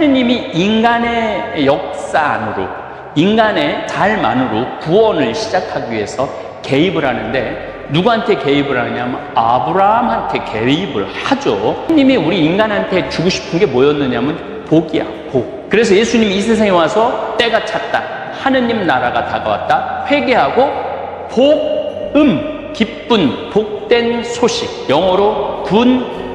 하느님이 인간의 역사 안으로, 인간의 삶 안으로 구원을 시작하기 위해서 개입을 하는데, 누구한테 개입을 하냐면 아브라함한테 개입을 하죠. 하느님이 우리 인간한테 주고 싶은 게 뭐였느냐면 복이야, 복. 그래서 예수님이 이 세상에 와서 때가 찼다, 하느님 나라가 다가왔다, 회개하고 복음, 기쁜 복된 소식, 영어로 굿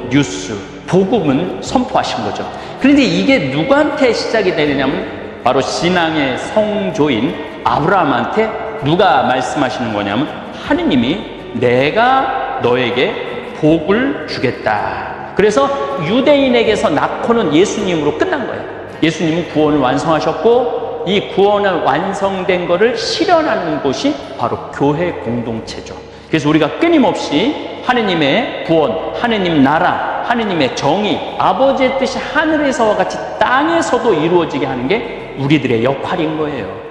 뉴스, 복음은 선포하신 거죠. 그런데 이게 누구한테 시작이 되느냐면 바로 신앙의 성조인 아브라함한테 누가 말씀하시는 거냐면 하느님이 내가 너에게 복을 주겠다. 그래서 유대인에게서 낳고는 예수님으로 끝난 거예요. 예수님은 구원을 완성하셨고, 이 구원을 완성된 것을 실현하는 곳이 바로 교회 공동체죠. 그래서 우리가 끊임없이 하느님의 구원, 하느님 나라, 하느님의 정의, 아버지의 뜻이 하늘에서와 같이 땅에서도 이루어지게 하는 게 우리들의 역할인 거예요.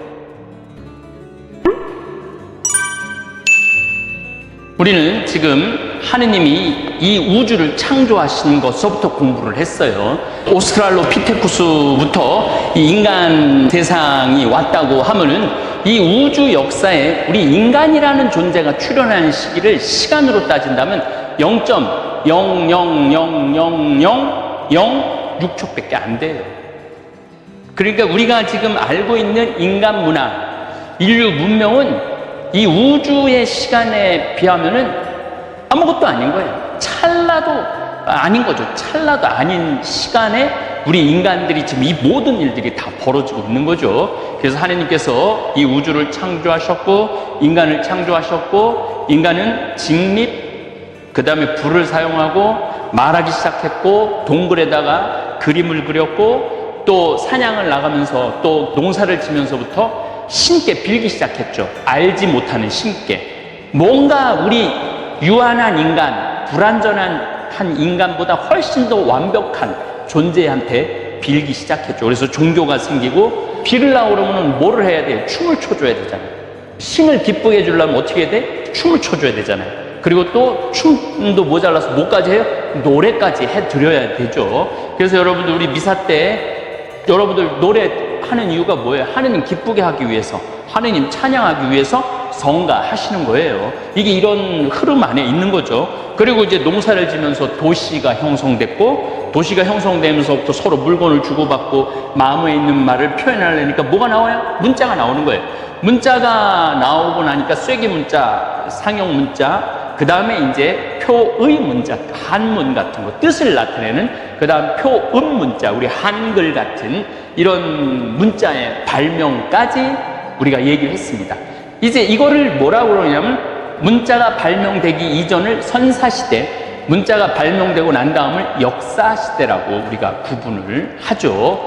우리는 지금 하느님이 이 우주를 창조하신 것서부터 공부를 했어요. 오스트랄로피테쿠스부터 이 인간 세상이 왔다고 하면은 이 우주 역사에 우리 인간이라는 존재가 출현한 시기를 시간으로 따진다면 0.0000006초밖에 안 돼요. 그러니까 우리가 지금 알고 있는 인간 문화, 인류 문명은 이 우주의 시간에 비하면은 아무것도 아닌 거예요. 찰나도 아닌 거죠. 찰나도 아닌 시간에 우리 인간들이 지금 이 모든 일들이 다 벌어지고 있는 거죠. 그래서 하나님께서 이 우주를 창조하셨고, 인간을 창조하셨고, 인간은 직립, 그 다음에 불을 사용하고 말하기 시작했고, 동굴에다가 그림을 그렸고, 또 사냥을 나가면서 또 농사를 지면서부터 신께 빌기 시작했죠. 알지 못하는 신께. 뭔가 우리 유한한 인간, 불완전한 한 인간보다 훨씬 더 완벽한 존재한테 빌기 시작했죠. 그래서 종교가 생기고, 빌으려고 그러면 뭐를 해야 돼요? 춤을 춰줘야 되잖아요. 신을 기쁘게 해주려면 어떻게 해야 돼? 춤을 춰줘야 되잖아요. 그리고 또 춤도 모자라서 뭐까지 해요? 노래까지 해드려야 되죠. 그래서 여러분들 우리 미사 때 여러분들 노래하는 이유가 뭐예요? 하느님 기쁘게 하기 위해서, 하느님 찬양하기 위해서 성가하시는 거예요. 이게 이런 흐름 안에 있는 거죠. 그리고 이제 농사를 지면서 도시가 형성됐고, 도시가 형성되면서부터 서로 물건을 주고받고 마음에 있는 말을 표현하려니까 뭐가 나와요? 문자가 나오는 거예요. 문자가 나오고 나니까 쐐기 문자, 상형 문자, 그 다음에 이제 표의 문자, 한문 같은 거, 뜻을 나타내는, 그 다음 표음 문자, 우리 한글 같은 이런 문자의 발명까지 우리가 얘기를 했습니다. 이제 이거를 뭐라고 그러냐면, 문자가 발명되기 이전을 선사시대, 문자가 발명되고 난 다음을 역사시대라고 우리가 구분을 하죠.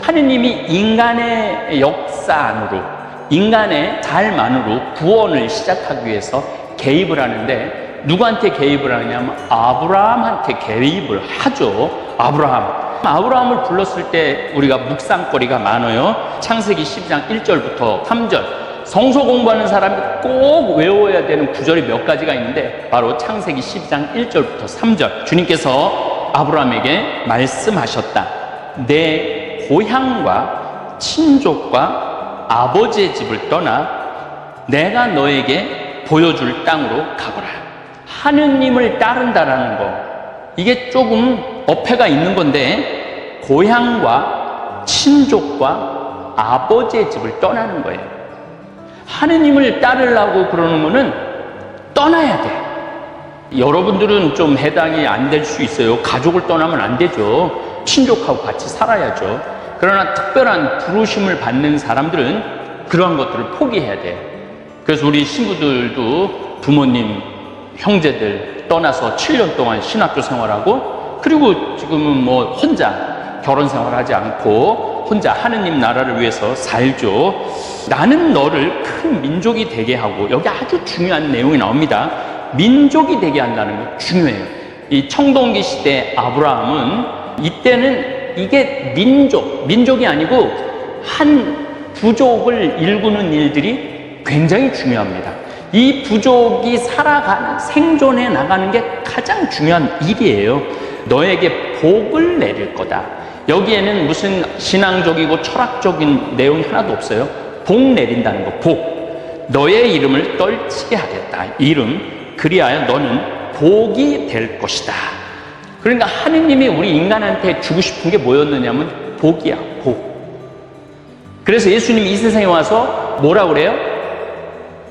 하느님이 인간의 역사 안으로, 인간의 삶 안으로 구원을 시작하기 위해서 개입을 하는데, 누구한테 개입을 하냐면 아브라함한테 개입을 하죠. 아브라함을 불렀을 때 우리가 묵상거리가 많아요. 창세기 12장 1절부터 3절. 성서 공부하는 사람이 꼭 외워야 되는 구절이 몇 가지가 있는데, 바로 창세기 12장 1절부터 3절. 주님께서 아브라함에게 말씀하셨다. 내 고향과 친족과 아버지의 집을 떠나 내가 너에게 보여줄 땅으로 가거라. 하느님을 따른다라는 거, 이게 조금 어폐가 있는 건데, 고향과 친족과 아버지의 집을 떠나는 거예요. 하느님을 따르려고 그러는 거는 떠나야 돼. 여러분들은 좀 해당이 안 될 수 있어요. 가족을 떠나면 안 되죠. 친족하고 같이 살아야죠. 그러나 특별한 부르심을 받는 사람들은 그러한 것들을 포기해야 돼. 그래서 우리 신부들도 부모님, 형제들 떠나서 7년 동안 신학교 생활하고, 그리고 지금은 뭐 혼자 결혼 생활하지 않고 혼자 하느님 나라를 위해서 살죠. 나는 너를 큰 민족이 되게 하고, 여기 아주 중요한 내용이 나옵니다. 민족이 되게 한다는 거 중요해요. 이 청동기 시대 아브라함은, 이때는 이게 민족이 아니고 한 부족을 일구는 일들이 굉장히 중요합니다. 이 부족이 살아가는, 생존해 나가는 게 가장 중요한 일이에요. 너에게 복을 내릴 거다. 여기에는 무슨 신앙적이고 철학적인 내용이 하나도 없어요. 복 내린다는 거, 복. 너의 이름을 떨치게 하겠다. 이름. 그리하여 너는 복이 될 것이다. 그러니까 하느님이 우리 인간한테 주고 싶은 게 뭐였느냐면 복이야, 복. 그래서 예수님이 이 세상에 와서 뭐라 그래요?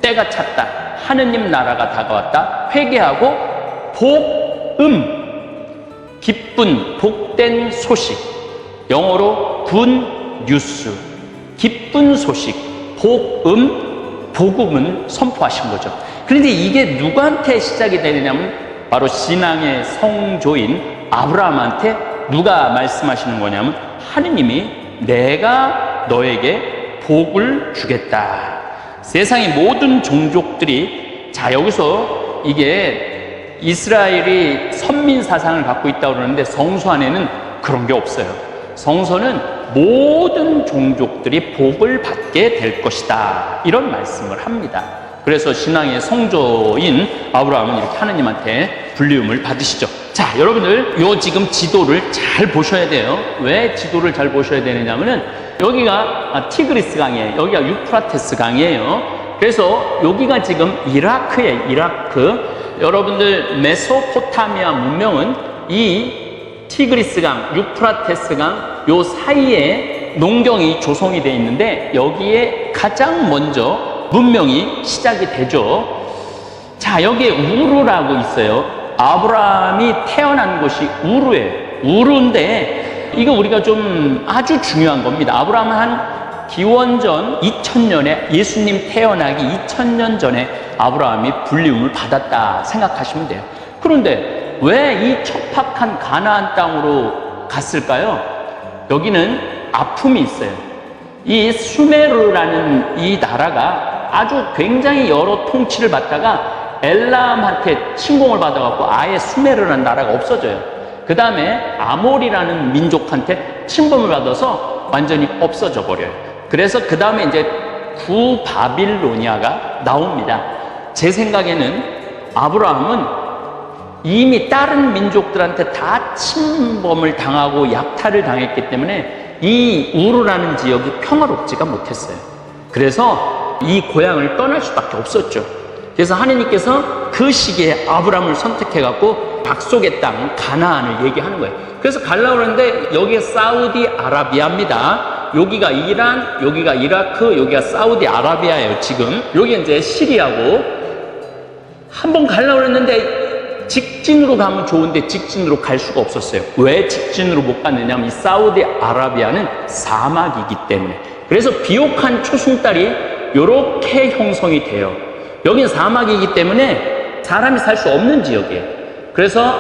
때가 찼다. 하느님 나라가 다가왔다. 회개하고 복음. 기쁜, 복된 소식. 영어로 굿 뉴스. 기쁜 소식. 복음, 복음은 선포하신 거죠. 그런데 이게 누구한테 시작이 되느냐면 바로 신앙의 성조인 아브라함한테 누가 말씀하시는 거냐면 하느님이 내가 너에게 복을 주겠다. 세상의 모든 종족들이 자 여기서 이게 이스라엘이 선민 사상을 갖고 있다고 그러는데 성서 안에는 그런 게 없어요. 성서는 모든 종족들이 복을 받게 될 것이다. 이런 말씀을 합니다. 그래서 신앙의 성조인 아브라함은 이렇게 하느님한테 불리움을 받으시죠. 자, 여러분들 요 지금 지도를 잘 보셔야 돼요. 왜 지도를 잘 보셔야 되느냐면은 여기가 티그리스 강이에요. 여기가 유프라테스 강이에요. 그래서 여기가 지금 이라크예요. 이라크. 여러분들 메소포타미아 문명은 이 티그리스 강, 유프라테스 강 요 사이에 농경이 조성이 되어 있는데 여기에 가장 먼저 문명이 시작이 되죠. 자, 여기에 우르라고 있어요. 아브라함이 태어난 곳이 우르예요. 우르인데 이거 우리가 좀 아주 중요한 겁니다. 아브라함은 한 기원전 2000년에 예수님 태어나기 2000년 전에 아브라함이 불리움을 받았다 생각하시면 돼요. 그런데 왜 이 척박한 가나안 땅으로 갔을까요? 여기는 아픔이 있어요. 이 수메르라는 이 나라가 아주 굉장히 여러 통치를 받다가 엘람한테 침공을 받아갖고 아예 수메르라는 나라가 없어져요. 그 다음에 아몰이라는 민족한테 침범을 받아서 완전히 없어져 버려요. 그래서 그 다음에 이제 구바빌로니아가 나옵니다. 제 생각에는 아브라함은 이미 다른 민족들한테 다 침범을 당하고 약탈을 당했기 때문에 이 우르라는 지역이 평화롭지가 못했어요. 그래서 이 고향을 떠날 수밖에 없었죠. 그래서 하느님께서 그 시기에 아브라함을 선택해갖고 약속의 땅 가나안을 얘기하는 거예요. 그래서 가려고 그러는데 여기가 사우디아라비아입니다. 여기가 이란, 여기가 이라크, 여기가 사우디아라비아예요. 지금 여기 이제 시리아고 한번 가려고 그랬는데 직진으로 가면 좋은데 직진으로 갈 수가 없었어요. 왜 직진으로 못 갔느냐면 이 사우디아라비아는 사막이기 때문에. 그래서 비옥한 초승달이 이렇게 형성이 돼요. 여긴 사막이기 때문에 사람이 살 수 없는 지역이에요. 그래서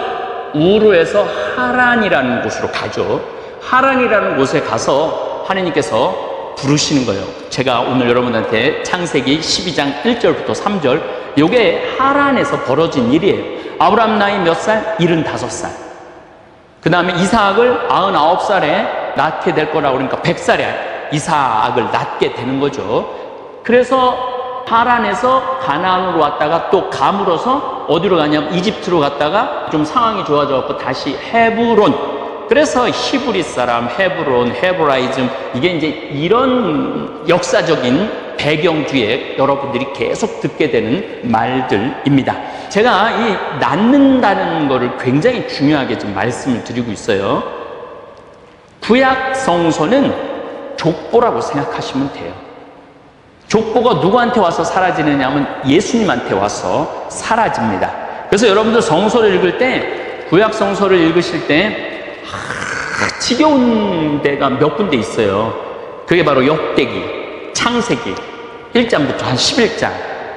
우르에서 하란이라는 곳으로 가죠. 하란이라는 곳에 가서 하느님께서 부르시는 거예요. 제가 오늘 여러분한테 창세기 12장 1절부터 3절 이게 하란에서 벌어진 일이에요. 아브라함 나이 몇 살? 75살. 그 다음에 이삭을 99살에 낳게 될 거라고 그러니까 100살에 이삭을 낳게 되는 거죠. 그래서 하란에서 가나안으로 왔다가 또 가물어서 어디로 가냐면 이집트로 갔다가 좀 상황이 좋아져갖고 다시 헤브론. 그래서 히브리 사람, 헤브론, 헤브라이즘 이게 이제 이런 역사적인 배경 뒤에 여러분들이 계속 듣게 되는 말들입니다. 제가 이 낳는다는 거를 굉장히 중요하게 좀 말씀을 드리고 있어요. 구약 성서는 족보라고 생각하시면 돼요. 족보가 누구한테 와서 사라지느냐 하면 예수님한테 와서 사라집니다. 그래서 여러분들 성서를 읽을 때 구약 성서를 읽으실 때 지겨운 데가 몇 군데 있어요. 그게 바로 역대기, 창세기 1장부터 한 11장.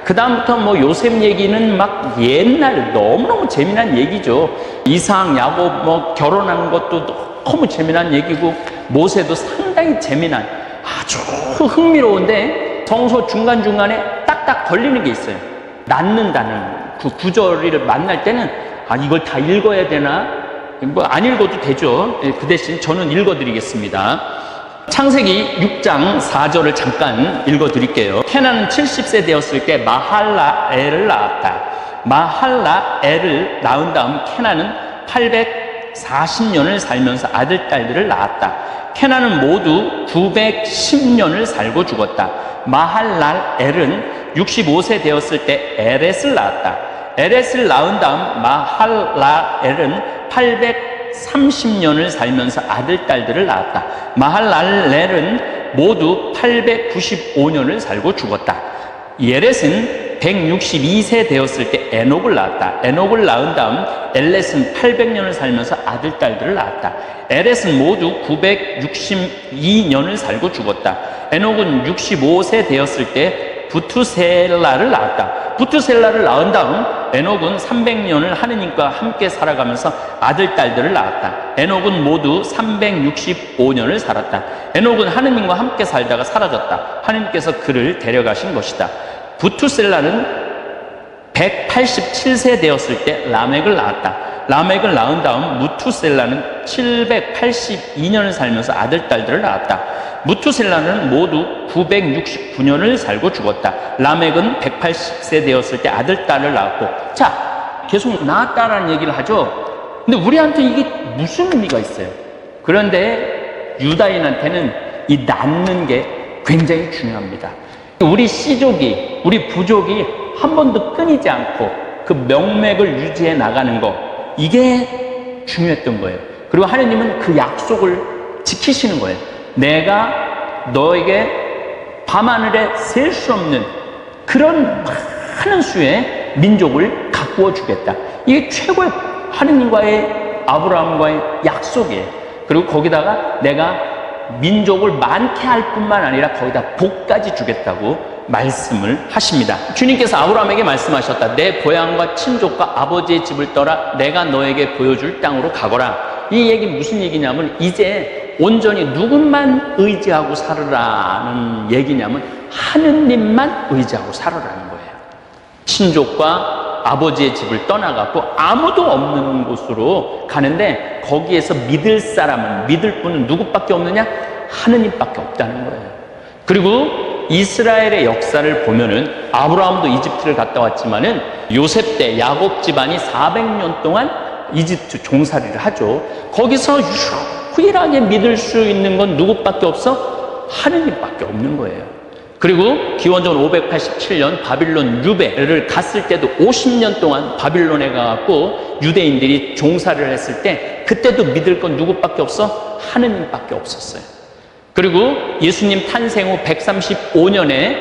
그 다음부터 뭐 요셉 얘기는 막 옛날 너무너무 재미난 얘기죠. 이삭, 야곱 뭐 결혼한 것도 너무 재미난 얘기고 모세도 상당히 재미난 아주 흥미로운데 성서 중간중간에 딱딱 걸리는 게 있어요. 낳는다는 그 구절을 만날 때는 아 이걸 다 읽어야 되나? 뭐 안 읽어도 되죠. 그 대신 저는 읽어드리겠습니다. 창세기 6장 4절을 잠깐 읽어드릴게요. 케나는 70세 되었을 때 마할라엘을 낳았다. 마할라엘을 낳은 다음 케나는 840년을 살면서 아들, 딸들을 낳았다. 케나는 모두 910년을 살고 죽었다. 마할랄엘은 65세 되었을 때 에렛을 낳았다. 에렛을 낳은 다음 마할랄엘은 830년을 살면서 아들, 딸들을 낳았다. 마할랄엘은 모두 895년을 살고 죽었다. 에렛은 162세 되었을 때 에녹을 낳았다. 에녹을 낳은 다음 엘렛은 800년을 살면서 아들, 딸들을 낳았다. 에렛은 모두 962년을 살고 죽었다. 에녹은 65세 되었을 때 부투셀라를 낳았다. 부투셀라를 낳은 다음 에녹은 300년을 하느님과 함께 살아가면서 아들, 딸들을 낳았다. 에녹은 모두 365년을 살았다. 에녹은 하느님과 함께 살다가 사라졌다. 하느님께서 그를 데려가신 것이다. 부투셀라는 187세 되었을 때 라멕을 낳았다. 라멕을 낳은 다음 무투셀라는 782년을 살면서 아들, 딸들을 낳았다. 무투셀라는 모두 969년을 살고 죽었다. 라멕은 180세 되었을 때 아들, 딸을 낳았고, 자, 계속 낳았다라는 얘기를 하죠. 근데 우리한테 이게 무슨 의미가 있어요? 그런데 유다인한테는 이 낳는 게 굉장히 중요합니다. 우리 씨족이, 우리 부족이 한 번도 끊이지 않고 그 명맥을 유지해 나가는 거, 이게 중요했던 거예요. 그리고 하나님은 그 약속을 지키시는 거예요. 내가 너에게 밤하늘에 셀 수 없는 그런 많은 수의 민족을 가꾸어 주겠다. 이게 최고의 하나님과의, 아브라함과의 약속이에요. 그리고 거기다가 내가 민족을 많게 할 뿐만 아니라 거기다 복까지 주겠다고 말씀을 하십니다. 주님께서 아브라함에게 말씀하셨다. 내 고향과 친족과 아버지의 집을 떠나 내가 너에게 보여줄 땅으로 가거라. 이 얘기 무슨 얘기냐면 이제 온전히 누구만 의지하고 살으라는 얘기냐면 하느님만 의지하고 살으라는 거예요. 친족과 아버지의 집을 떠나갖고 아무도 없는 곳으로 가는데 거기에서 믿을 사람은, 믿을 분은 누구밖에 없느냐? 하느님밖에 없다는 거예요. 그리고 이스라엘의 역사를 보면은 아브라함도 이집트를 갔다 왔지만은 요셉 때 야곱 집안이 400년 동안 이집트 종살이를 하죠. 거기서 유일하게 믿을 수 있는 건 누구밖에 없어? 하느님밖에 없는 거예요. 그리고 기원전 587년 바빌론 유배를 갔을 때도 50년 동안 바빌론에 가갖고 유대인들이 종살이를 했을 때 그때도 믿을 건 누구밖에 없어? 하느님밖에 없었어요. 그리고 예수님 탄생 후 135년에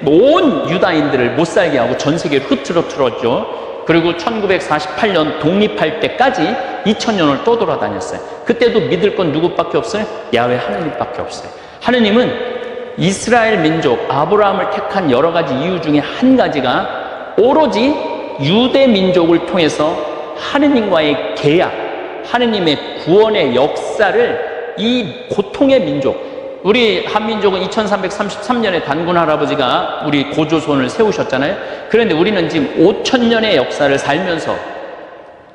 온 유다인들을 못 살게 하고 전 세계를 흐트러뜨렸죠. 그리고 1948년 독립할 때까지 2000년을 또 돌아다녔어요. 그때도 믿을 건 누구밖에 없어요? 야훼 하느님밖에 없어요. 하느님은 이스라엘 민족, 아브라함을 택한 여러 가지 이유 중에 한 가지가 오로지 유대 민족을 통해서 하느님과의 계약, 하느님의 구원의 역사를 이 고통의 민족, 우리 한민족은 2333년에 단군 할아버지가 우리 고조선을 세우셨잖아요. 그런데 우리는 지금 5000년의 역사를 살면서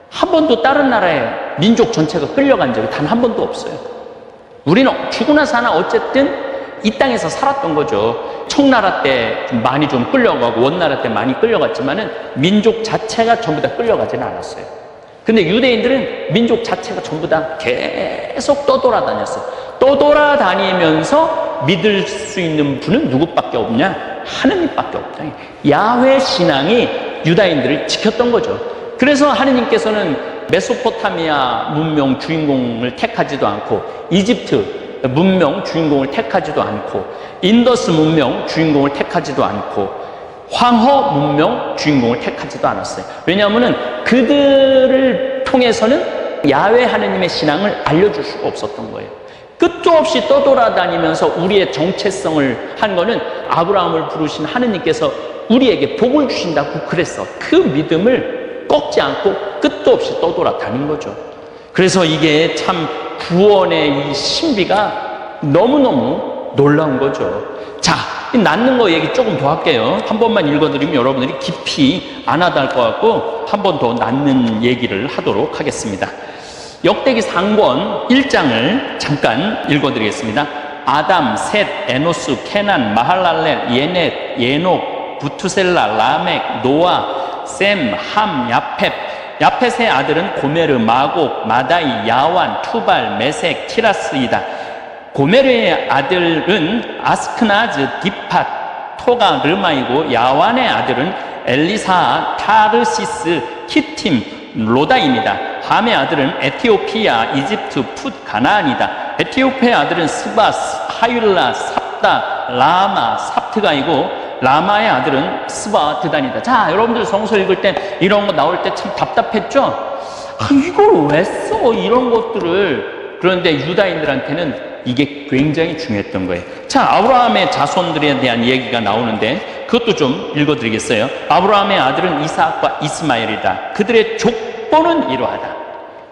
한 번도 다른 나라에 민족 전체가 끌려간 적이 단 한 번도 없어요. 우리는 죽으나 사나 어쨌든 이 땅에서 살았던 거죠. 청나라 때 많이 좀 끌려가고 원나라 때 많이 끌려갔지만은 민족 자체가 전부 다 끌려가지는 않았어요. 근데 유대인들은 민족 자체가 전부 다 계속 떠돌아다녔어요. 떠돌아다니면서 믿을 수 있는 분은 누구밖에 없냐? 하느님밖에 없다. 야훼 신앙이 유다인들을 지켰던 거죠. 그래서 하느님께서는 메소포타미아 문명 주인공을 택하지도 않고 이집트 문명 주인공을 택하지도 않고 인더스 문명 주인공을 택하지도 않고 황허 문명 주인공을 택하지도 않았어요. 왜냐하면 그들을 통해서는 야훼 하느님의 신앙을 알려줄 수가 없었던 거예요. 끝도 없이 떠돌아다니면서 우리의 정체성을 한 거는 아브라함을 부르신 하느님께서 우리에게 복을 주신다고 그랬어. 그 믿음을 꺾지 않고 끝도 없이 떠돌아다닌 거죠. 그래서 이게 참 구원의 이 신비가 너무너무 놀라운 거죠. 자, 낳는 거 얘기 조금 더 할게요. 한 번만 읽어드리면 여러분들이 깊이 안 하다 할 것 같고 한 번 더 낳는 얘기를 하도록 하겠습니다. 역대기 상권 1장을 잠깐 읽어드리겠습니다. 아담, 셋, 에노스, 케난, 마할랄렐, 예넷, 예녹, 부투셀라, 라멕, 노아, 셈, 함, 야팻. 야펫의 아들은 고메르, 마곡, 마다이, 야완, 투발, 메색, 티라스이다. 고메르의 아들은 아스크나즈, 디팟, 토가, 르마이고, 야완의 아들은 엘리사, 타르시스, 키팀, 로다입니다. 함의 아들은 에티오피아, 이집트, 풋, 가나안이다. 에티오피아의 아들은 스바스, 하율라, 삽다, 라마, 삽트가이고 라마의 아들은 스바, 드단이다. 자, 여러분들 성서 읽을 때 이런 거 나올 때 참 답답했죠? 이걸 왜 써? 이런 것들을. 그런데 유다인들한테는 이게 굉장히 중요했던 거예요. 자, 아브라함의 자손들에 대한 얘기가 나오는데 그것도 좀 읽어드리겠어요. 아브라함의 아들은 이삭과 이스마엘이다. 그들의 족보는 이러하다.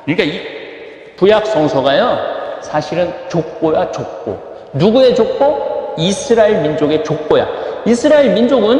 그러니까 이 구약 성서가요, 사실은 족보야, 족보. 누구의 족보? 이스라엘 민족의 족보야. 이스라엘 민족은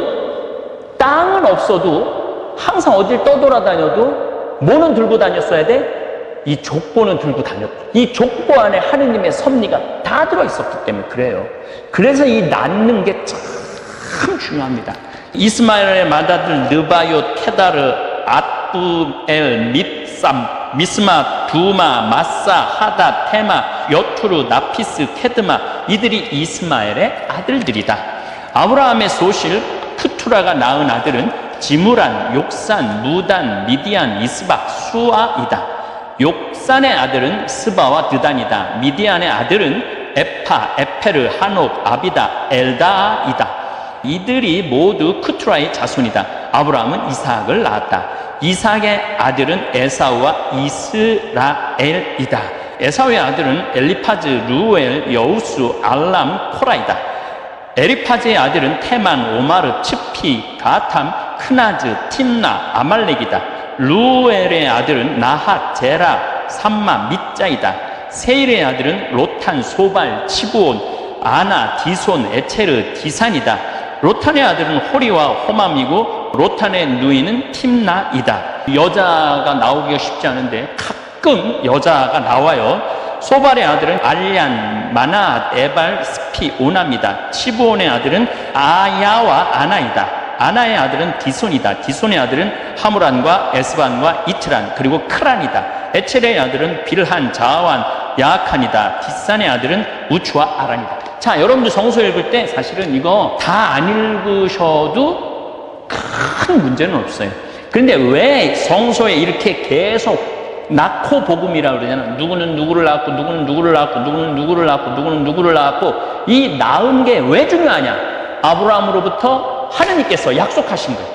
땅은 없어도 항상 어딜 떠돌아다녀도 뭐는 들고 다녔어야 돼? 이 족보는 들고 다녔다. 이 족보 안에 하느님의 섭리가 다 들어있었기 때문에 그래요. 그래서 이 낳는 게 참 중요합니다. 이스마엘의 맏아들 느바요, 케다르, 아뚜엘, 밉삼, 미스마, 두마, 마사, 하다, 테마, 여투르, 나피스, 케드마, 이들이 이스마엘의 아들들이다. 아브라함의 소실 푸투라가 낳은 아들은 지무란, 욕산, 무단, 미디안, 이스박, 수아이다. 욕산의 아들은 스바와 드단이다. 미디안의 아들은 에파, 에페르, 한옥, 아비다, 엘다이다. 이들이 모두 쿠투라의 자손이다. 아브라함은 이삭을 낳았다. 이삭의 아들은 에사우와 이스라엘이다. 에사우의 아들은 엘리파즈, 루엘, 여우수, 알람, 코라이다. 엘리파즈의 아들은 테만, 오마르, 츠피, 가탐, 크나즈, 팀나, 아말렉이다. 루엘의 아들은 나핫, 제라, 삼마, 밑자이다. 세일의 아들은 로탄, 소발, 치부온, 아나, 디손, 에체르, 디산이다. 로탄의 아들은 호리와 호맘이고 로탄의 누이는 팀나이다. 여자가 나오기가 쉽지 않은데 가끔 여자가 나와요. 소발의 아들은 알리안, 마나앗, 에발, 스피, 오나입니다. 치부온의 아들은 아야와 아나이다. 아나의 아들은 디손이다. 디손의 아들은 하무란과 에스반과 이트란, 그리고 크란이다. 에체레의 아들은 빌한, 자완, 야악한이다. 디산의 아들은 우추와 아란이다. 자, 여러분들 성서 읽을 때 사실은 이거 다 안 읽으셔도 큰 문제는 없어요. 그런데 왜 성서에 이렇게 계속 낳고 복음이라고 그러잖아. 누구는 누구를 낳고, 누구는 누구를 낳고, 누구는 누구를 낳고, 누구는 누구를 낳고. 이 낳은 게 왜 중요하냐? 아브라함으로부터 하나님께서 약속하신 거예요.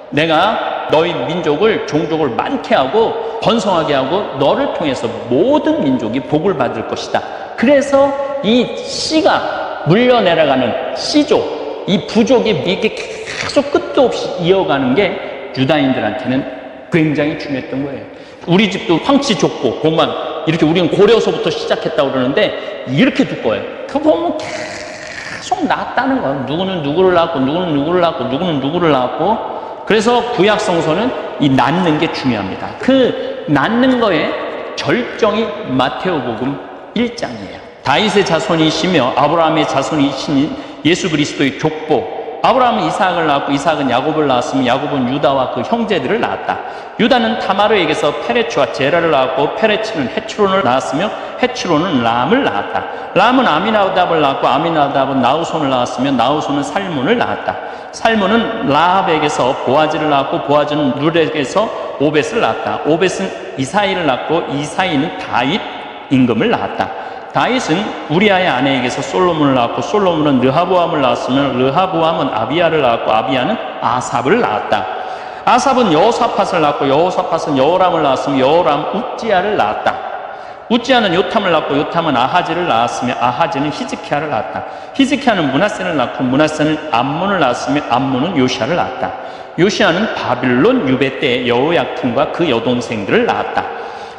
내가 너희 민족을, 종족을 많게 하고 번성하게 하고 너를 통해서 모든 민족이 복을 받을 것이다. 그래서 이 씨가 물려내려가는 씨족, 이 부족이 이게 계속 끝도 없이 이어가는 게 유다인들한테는 굉장히 중요했던 거예요. 우리 집도 황치 족보, 공만, 이렇게 우리는 고려서부터 시작했다고 그러는데 이렇게 두꺼워요. 그거 보면 계속 낳았다는 거예요. 누구는 누구를 낳았고, 누구는 누구를 낳았고, 누구는 누구를 낳았고. 그래서 구약 성서는 이 낳는 게 중요합니다. 그 낳는 거에 절정이 마테오복음 1장이에요. 다윗의 자손이시며 아브라함의 자손이신 예수 그리스도의 족보. 아브라함은 이삭을 낳았고 이삭은 야곱을 낳았으며 야곱은 유다와 그 형제들을 낳았다. 유다는 타마르에게서 페레츠와 제라를 낳았고 페레츠는 헤츠론을 낳았으며 헤츠론은 람을 낳았다. 람은 아미나답을 낳았고 아미나답은 나우손을 낳았으며 나우손은 살몬을 낳았다. 살몬은 라합에게서 보아즈를 낳았고 보아즈는 룰에게서 오벳을 낳았다. 오벳은 이사이를 낳고 이사이는 다윗 임금을 낳았다. 다윗은 우리아의 아내에게서 솔로몬을 낳았고 솔로몬은 르하보암을 낳았으며 르하보암은 아비야를 낳았고 아비야는 아삽을 낳았다. 아삽은 여호사밧을 낳았고 여호사밧은 여호람을 낳았으며 여호람 웃지야를 낳았다. 웃지야는 요탐을 낳고 요탐은 아하즈를 낳았으며 아하즈는 히즈키야를 낳았다. 히즈키야는 므낫세를 낳고 므낫세는 암몬을 낳았으며 암몬은 요시야를 낳았다. 요시야는 바빌론 유배 때 여호야킨과 그 여동생들을 낳았다.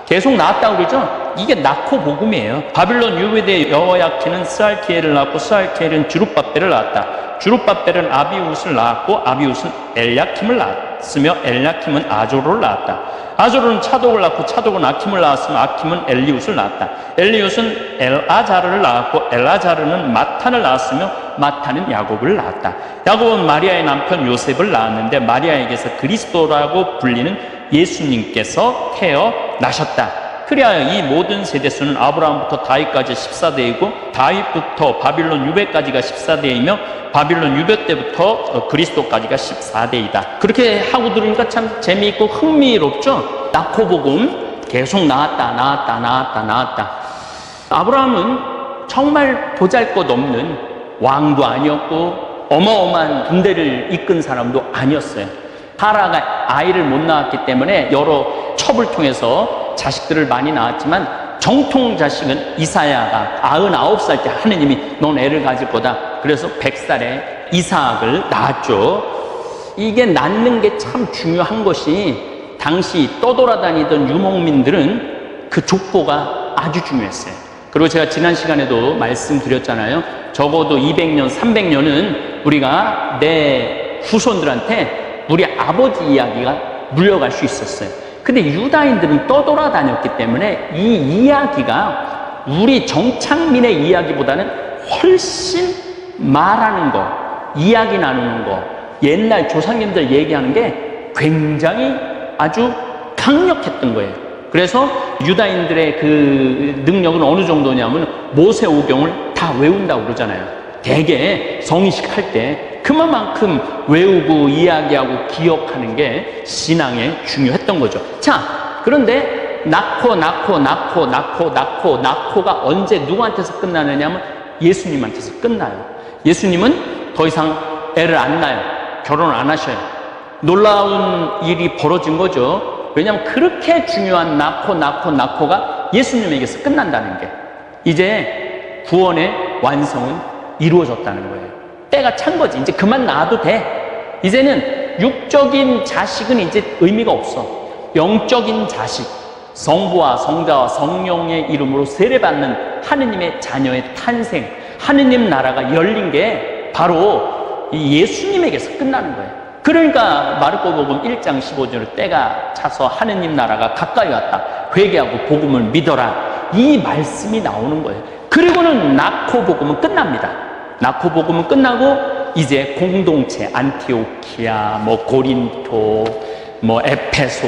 계속 낳았다고 그러죠? 이게 낳고 복음이에요. 바빌론 유배대 여호야킨은 스알티엘을 낳고 스알티엘은 주룹밥벨을 낳았다. 주룹밥벨은 아비웃을 낳았고 아비웃은 엘야킴을 낳았으며 엘야킴은 아조로를 낳았다. 아조로는 차독을 낳고 차독은 아킴을 낳았으며 아킴은 엘리웃을 낳았다. 엘리웃은 엘아자르를 낳았고 엘아자르는 마탄을 낳았으며 마탄은 야곱을 낳았다. 야곱은 마리아의 남편 요셉을 낳았는데 마리아에게서 그리스도라고 불리는 예수님께서 태어나셨다. 그리하여 이 모든 세대수는 아브라함부터 다윗까지 14대이고 다윗부터 바빌론 유배까지가 14대이며 바빌론 유배 때부터 그리스도까지가 14대이다. 그렇게 하고 들으니까 참 재미있고 흥미롭죠. 낙호복음 계속 나왔다. 아브라함은 정말 보잘것없는 왕도 아니었고 어마어마한 군대를 이끈 사람도 아니었어요. 사라가 아이를 못 낳았기 때문에 여러 첩을 통해서 자식들을 많이 낳았지만 정통 자식은 이사야가 99살 때 하느님이 넌 애를 가질 거다. 그래서 100살에 이삭을 낳았죠. 이게 낳는 게 참 중요한 것이 당시 떠돌아다니던 유목민들은 그 족보가 아주 중요했어요. 그리고 제가 지난 시간에도 말씀드렸잖아요. 적어도 200년, 300년은 우리가 내 후손들한테 우리 아버지 이야기가 물려갈 수 있었어요. 근데 유다인들은 떠돌아다녔기 때문에 이 이야기가 우리 정착민의 이야기보다는 훨씬 말하는 거, 이야기 나누는 거, 옛날 조상님들 얘기하는 게 굉장히 아주 강력했던 거예요. 그래서 유다인들의 그 능력은 어느 정도냐면 모세오경을 다 외운다고 그러잖아요. 대개 성인식 할 때 그만큼 외우고 이야기하고 기억하는 게 신앙에 중요했던 거죠. 자, 그런데 낳고가 언제 누구한테서 끝나느냐면 예수님한테서 끝나요. 예수님은 더 이상 애를 안 낳아요. 결혼을 안 하셔요. 놀라운 일이 벌어진 거죠. 왜냐하면 그렇게 중요한 낳고가 예수님에게서 끝난다는 게 이제 구원의 완성은 이루어졌다는 거예요. 때가 찬 거지. 이제 그만 낳아도 돼. 이제는 육적인 자식은 이제 의미가 없어. 영적인 자식, 성부와 성자와 성령의 이름으로 세례받는 하느님의 자녀의 탄생, 하느님 나라가 열린 게 바로 이 예수님에게서 끝나는 거예요. 그러니까 마르코복음 1장 15절에 때가 차서 하느님 나라가 가까이 왔다. 회개하고 복음을 믿어라. 이 말씀이 나오는 거예요. 그리고는 낙호복음은 끝납니다. 낙호복음은 끝나고 이제 공동체 안티오키아, 고린토, 에페소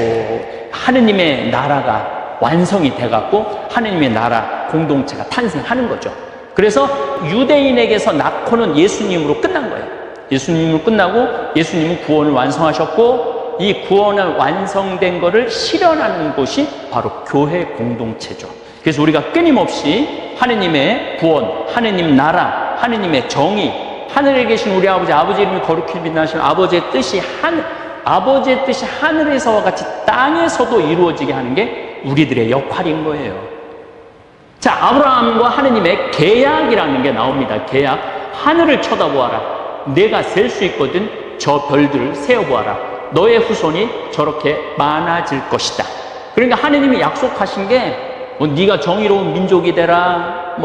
하느님의 나라가 완성이 돼갖고 하느님의 나라 공동체가 탄생하는 거죠. 그래서 유대인에게서 낙호는 예수님으로 끝난 거예요. 예수님으로 끝나고 예수님은 구원을 완성하셨고 이 구원을 완성된 것을 실현하는 곳이 바로 교회 공동체죠. 그래서 우리가 끊임없이 하느님의 구원, 하느님 나라, 하느님의 정의, 하늘에 계신 우리 아버지 이름이 거룩히 빛나시는 아버지의 뜻이 하늘에서와 같이 땅에서도 이루어지게 하는 게 우리들의 역할인 거예요. 자, 아브라함과 하느님의 계약이라는 게 나옵니다. 계약. 하늘을 쳐다보아라. 내가 셀 수 있거든. 저 별들을 세어보아라. 너의 후손이 저렇게 많아질 것이다. 그러니까 하느님이 약속하신 게 네가 정의로운 민족이 되라,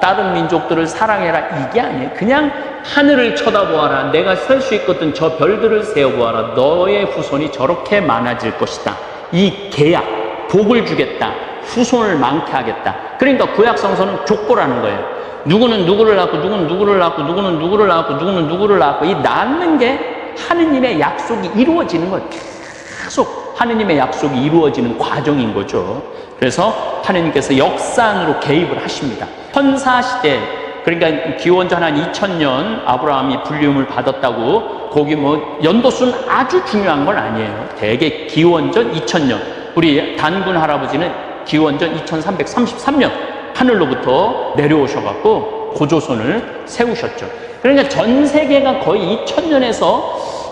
다른 민족들을 사랑해라, 이게 아니에요. 그냥 하늘을 쳐다보아라. 내가 셀 수 있거든. 저 별들을 세어보아라. 너의 후손이 저렇게 많아질 것이다. 이 계약, 복을 주겠다. 후손을 많게 하겠다. 그러니까 구약 성서는 족보라는 거예요. 누구는 누구를 낳고, 누구는 누구를 낳고, 누구는 누구를 낳고, 누구는 누구를 낳고, 이 낳는 게 하느님의 약속이 이루어지는 거예요. 계속 하느님의 약속이 이루어지는 과정인 거죠. 그래서 하느님께서 역사 안으로 개입을 하십니다. 천사시대, 그러니까 기원전 한 2000년 아브라함이 불리움을 받았다고 거기 연도수는 아주 중요한 건 아니에요. 대개 기원전 2000년, 우리 단군 할아버지는 기원전 2333년 하늘로부터 내려오셔갖고 고조선을 세우셨죠. 그러니까 전 세계가 거의 2000년에서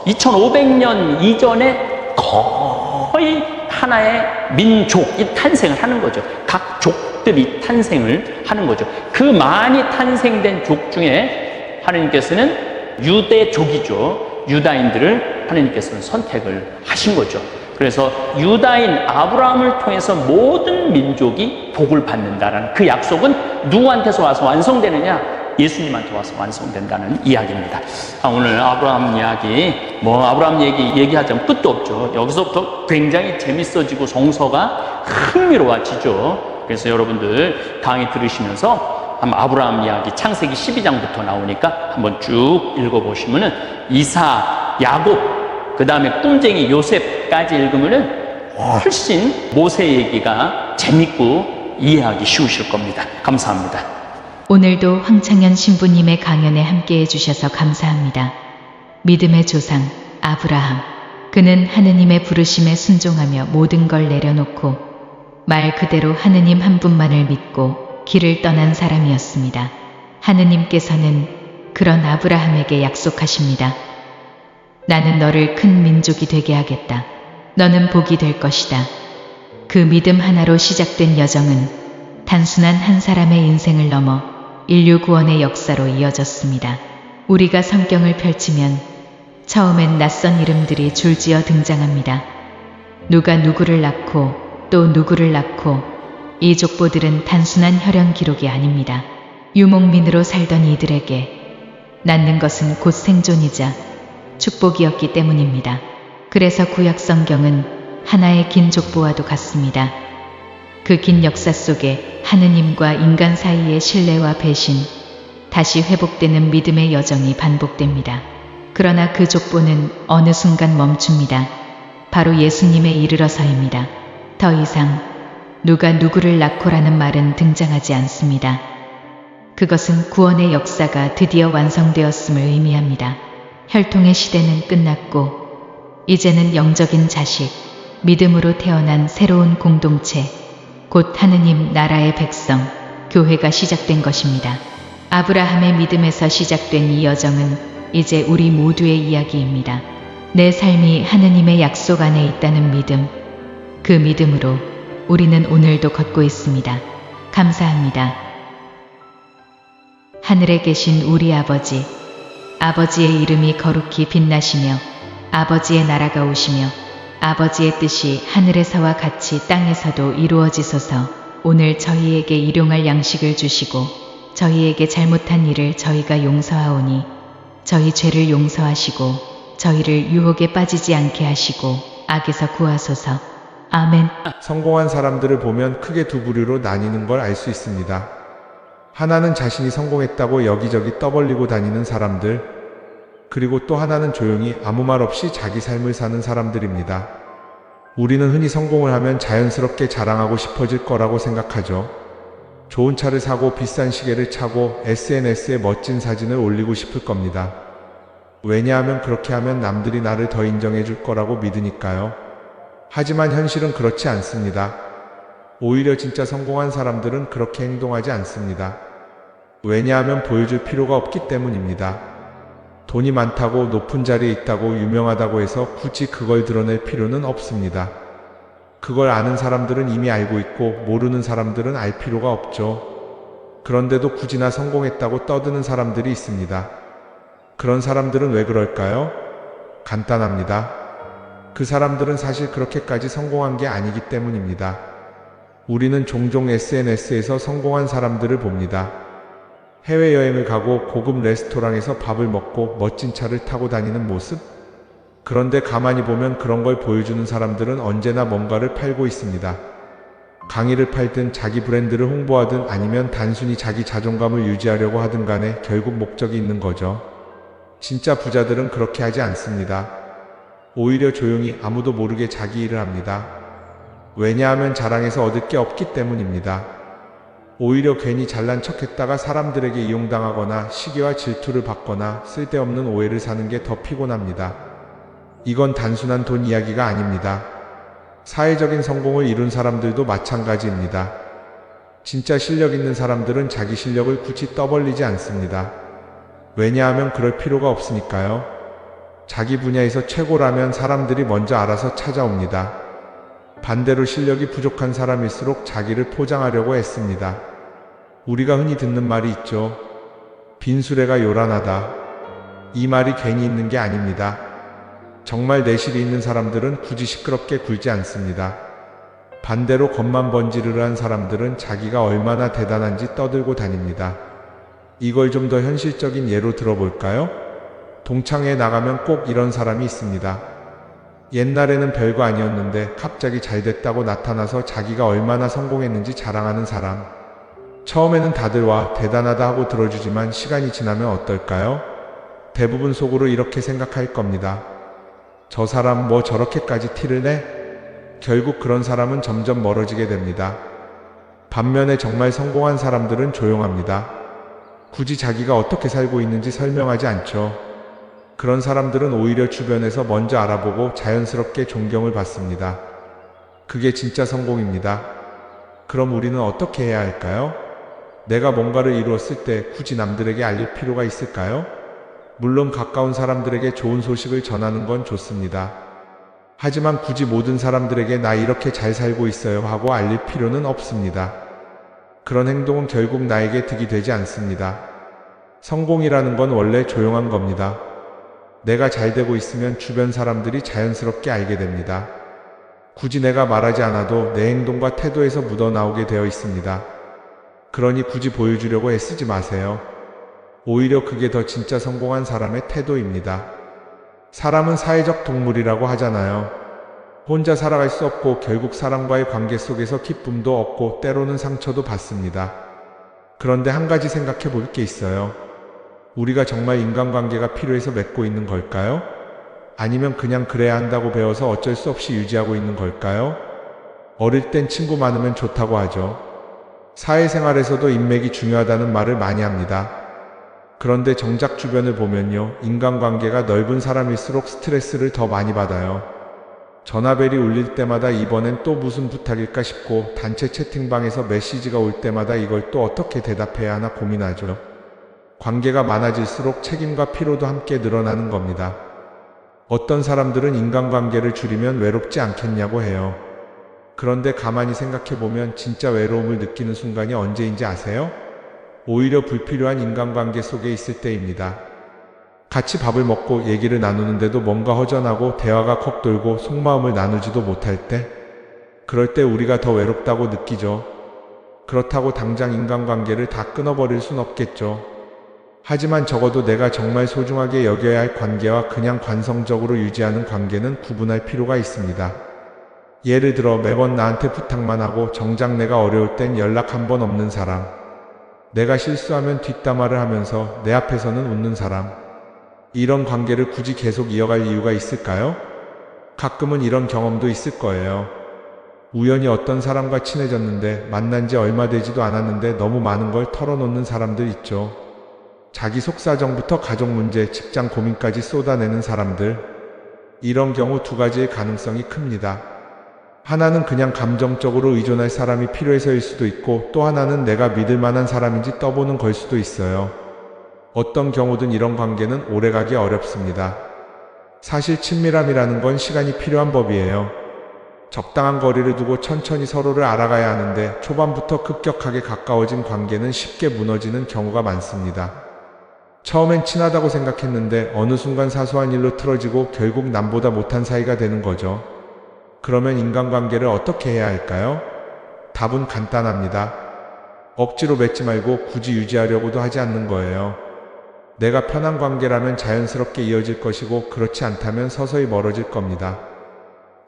2500년 이전에 거의 하나의 민족이 탄생을 하는 거죠. 각 족들이 탄생을 하는 거죠. 그 많이 탄생된 족 중에 하느님께서는 유대족이죠. 유다인들을 하느님께서는 선택을 하신 거죠. 그래서 유다인 아브라함을 통해서 모든 민족이 복을 받는다라는 그 약속은 누구한테서 와서 완성되느냐? 예수님한테 와서 완성된다는 이야기입니다. 오늘 아브라함 이야기, 아브라함 얘기하자면 끝도 없죠. 여기서부터 굉장히 재밌어지고 성서가 흥미로워지죠. 그래서 여러분들 강의 들으시면서 한번 아브라함 이야기 창세기 12장부터 나오니까 한번 쭉 읽어보시면은 이삭, 야곱, 그 다음에 꿈쟁이 요셉까지 읽으면은 훨씬 모세 얘기가 재밌고 이해하기 쉬우실 겁니다. 감사합니다. 오늘도 황창현 신부님의 강연에 함께해 주셔서 감사합니다. 믿음의 조상 아브라함. 그는 하느님의 부르심에 순종하며 모든 걸 내려놓고 말 그대로 하느님 한 분만을 믿고 길을 떠난 사람이었습니다. 하느님께서는 그런 아브라함에게 약속하십니다. 나는 너를 큰 민족이 되게 하겠다. 너는 복이 될 것이다. 그 믿음 하나로 시작된 여정은 단순한 한 사람의 인생을 넘어 인류 구원의 역사로 이어졌습니다. 우리가 성경을 펼치면 처음엔 낯선 이름들이 줄지어 등장합니다. 누가 누구를 낳고 또 누구를 낳고, 이 족보들은 단순한 혈연 기록이 아닙니다. 유목민으로 살던 이들에게 낳는 것은 곧 생존이자 축복이었기 때문입니다. 그래서 구약 성경은 하나의 긴 족보와도 같습니다. 그 긴 역사 속에 하느님과 인간 사이의 신뢰와 배신, 다시 회복되는 믿음의 여정이 반복됩니다. 그러나 그 족보는 어느 순간 멈춥니다. 바로 예수님에 이르러서입니다. 더 이상 누가 누구를 낳고라는 말은 등장하지 않습니다. 그것은 구원의 역사가 드디어 완성되었음을 의미합니다. 혈통의 시대는 끝났고 이제는 영적인 자식, 믿음으로 태어난 새로운 공동체, 곧 하느님 나라의 백성, 교회가 시작된 것입니다. 아브라함의 믿음에서 시작된 이 여정은 이제 우리 모두의 이야기입니다. 내 삶이 하느님의 약속 안에 있다는 믿음, 그 믿음으로 우리는 오늘도 걷고 있습니다. 감사합니다. 하늘에 계신 우리 아버지, 아버지의 이름이 거룩히 빛나시며 아버지의 나라가 오시며 아버지의 뜻이 하늘에서와 같이 땅에서도 이루어지소서. 오늘 저희에게 일용할 양식을 주시고 저희에게 잘못한 일을 저희가 용서하오니 저희 죄를 용서하시고 저희를 유혹에 빠지지 않게 하시고 악에서 구하소서. 아멘. 성공한 사람들을 보면 크게 두 부류로 나뉘는 걸 알 수 있습니다. 하나는 자신이 성공했다고 여기저기 떠벌리고 다니는 사람들, 그리고 또 하나는 조용히 아무 말 없이 자기 삶을 사는 사람들입니다. 우리는 흔히 성공을 하면 자연스럽게 자랑하고 싶어질 거라고 생각하죠. 좋은 차를 사고 비싼 시계를 차고 SNS에 멋진 사진을 올리고 싶을 겁니다. 왜냐하면 그렇게 하면 남들이 나를 더 인정해 줄 거라고 믿으니까요. 하지만 현실은 그렇지 않습니다. 오히려 진짜 성공한 사람들은 그렇게 행동하지 않습니다. 왜냐하면 보여줄 필요가 없기 때문입니다. 돈이 많다고 높은 자리에 있다고 유명하다고 해서 굳이 그걸 드러낼 필요는 없습니다. 그걸 아는 사람들은 이미 알고 있고 모르는 사람들은 알 필요가 없죠. 그런데도 굳이나 성공했다고 떠드는 사람들이 있습니다. 그런 사람들은 왜 그럴까요? 간단합니다. 그 사람들은 사실 그렇게까지 성공한 게 아니기 때문입니다. 우리는 종종 SNS에서 성공한 사람들을 봅니다. 해외여행을 가고 고급 레스토랑에서 밥을 먹고 멋진 차를 타고 다니는 모습? 그런데 가만히 보면 그런 걸 보여주는 사람들은 언제나 뭔가를 팔고 있습니다. 강의를 팔든 자기 브랜드를 홍보하든 아니면 단순히 자기 자존감을 유지하려고 하든 간에 결국 목적이 있는 거죠. 진짜 부자들은 그렇게 하지 않습니다. 오히려 조용히 아무도 모르게 자기 일을 합니다. 왜냐하면 자랑해서 얻을 게 없기 때문입니다. 오히려 괜히 잘난 척했다가 사람들에게 이용당하거나 시기와 질투를 받거나 쓸데없는 오해를 사는 게 더 피곤합니다. 이건 단순한 돈 이야기가 아닙니다. 사회적인 성공을 이룬 사람들도 마찬가지입니다. 진짜 실력 있는 사람들은 자기 실력을 굳이 떠벌리지 않습니다. 왜냐하면 그럴 필요가 없으니까요. 자기 분야에서 최고라면 사람들이 먼저 알아서 찾아옵니다. 반대로 실력이 부족한 사람일수록 자기를 포장하려고 애씁니다. 우리가 흔히 듣는 말이 있죠. 빈수레가 요란하다. 이 말이 괜히 있는 게 아닙니다. 정말 내실이 있는 사람들은 굳이 시끄럽게 굴지 않습니다. 반대로 겉만 번지르르한 사람들은 자기가 얼마나 대단한지 떠들고 다닙니다. 이걸 좀 더 현실적인 예로 들어볼까요? 동창회에 나가면 꼭 이런 사람이 있습니다. 옛날에는 별거 아니었는데 갑자기 잘 됐다고 나타나서 자기가 얼마나 성공했는지 자랑하는 사람. 처음에는 다들 와 대단하다 하고 들어주지만 시간이 지나면 어떨까요? 대부분 속으로 이렇게 생각할 겁니다. 저 사람 뭐 저렇게까지 티를 내? 결국 그런 사람은 점점 멀어지게 됩니다. 반면에 정말 성공한 사람들은 조용합니다. 굳이 자기가 어떻게 살고 있는지 설명하지 않죠. 그런 사람들은 오히려 주변에서 먼저 알아보고 자연스럽게 존경을 받습니다. 그게 진짜 성공입니다. 그럼 우리는 어떻게 해야 할까요? 내가 뭔가를 이루었을 때 굳이 남들에게 알릴 필요가 있을까요? 물론 가까운 사람들에게 좋은 소식을 전하는 건 좋습니다. 하지만 굳이 모든 사람들에게 나 이렇게 잘 살고 있어요 하고 알릴 필요는 없습니다. 그런 행동은 결국 나에게 득이 되지 않습니다. 성공이라는 건 원래 조용한 겁니다. 내가 잘 되고 있으면 주변 사람들이 자연스럽게 알게 됩니다. 굳이 내가 말하지 않아도 내 행동과 태도에서 묻어나오게 되어 있습니다. 그러니 굳이 보여주려고 애쓰지 마세요. 오히려 그게 더 진짜 성공한 사람의 태도입니다. 사람은 사회적 동물이라고 하잖아요. 혼자 살아갈 수 없고 결국 사람과의 관계 속에서 기쁨도 얻고 때로는 상처도 받습니다. 그런데 한 가지 생각해 볼 게 있어요. 우리가 정말 인간관계가 필요해서 맺고 있는 걸까요? 아니면 그냥 그래야 한다고 배워서 어쩔 수 없이 유지하고 있는 걸까요? 어릴 땐 친구 많으면 좋다고 하죠. 사회생활에서도 인맥이 중요하다는 말을 많이 합니다. 그런데 정작 주변을 보면요, 인간관계가 넓은 사람일수록 스트레스를 더 많이 받아요. 전화벨이 울릴 때마다 이번엔 또 무슨 부탁일까 싶고, 단체 채팅방에서 메시지가 올 때마다 이걸 또 어떻게 대답해야 하나 고민하죠. 관계가 많아질수록 책임과 피로도 함께 늘어나는 겁니다. 어떤 사람들은 인간관계를 줄이면 외롭지 않겠냐고 해요. 그런데 가만히 생각해보면 진짜 외로움을 느끼는 순간이 언제인지 아세요? 오히려 불필요한 인간관계 속에 있을 때입니다. 같이 밥을 먹고 얘기를 나누는데도 뭔가 허전하고 대화가 컥 돌고 속마음을 나누지도 못할 때, 그럴 때 우리가 더 외롭다고 느끼죠. 그렇다고 당장 인간관계를 다 끊어버릴 순 없겠죠. 하지만 적어도 내가 정말 소중하게 여겨야 할 관계와 그냥 관성적으로 유지하는 관계는 구분할 필요가 있습니다. 예를 들어 매번 나한테 부탁만 하고 정작 내가 어려울 땐 연락 한 번 없는 사람, 내가 실수하면 뒷담화를 하면서 내 앞에서는 웃는 사람, 이런 관계를 굳이 계속 이어갈 이유가 있을까요? 가끔은 이런 경험도 있을 거예요. 우연히 어떤 사람과 친해졌는데 만난 지 얼마 되지도 않았는데 너무 많은 걸 털어놓는 사람들 있죠. 자기 속사정부터 가족 문제, 직장 고민까지 쏟아내는 사람들. 이런 경우 두 가지의 가능성이 큽니다. 하나는 그냥 감정적으로 의존할 사람이 필요해서일 수도 있고, 또 하나는 내가 믿을 만한 사람인지 떠보는 걸 수도 있어요. 어떤 경우든 이런 관계는 오래가기 어렵습니다. 사실 친밀함이라는 건 시간이 필요한 법이에요. 적당한 거리를 두고 천천히 서로를 알아가야 하는데, 초반부터 급격하게 가까워진 관계는 쉽게 무너지는 경우가 많습니다. 처음엔 친하다고 생각했는데 어느 순간 사소한 일로 틀어지고 결국 남보다 못한 사이가 되는 거죠. 그러면 인간관계를 어떻게 해야 할까요? 답은 간단합니다. 억지로 맺지 말고 굳이 유지하려고도 하지 않는 거예요. 내가 편한 관계라면 자연스럽게 이어질 것이고, 그렇지 않다면 서서히 멀어질 겁니다.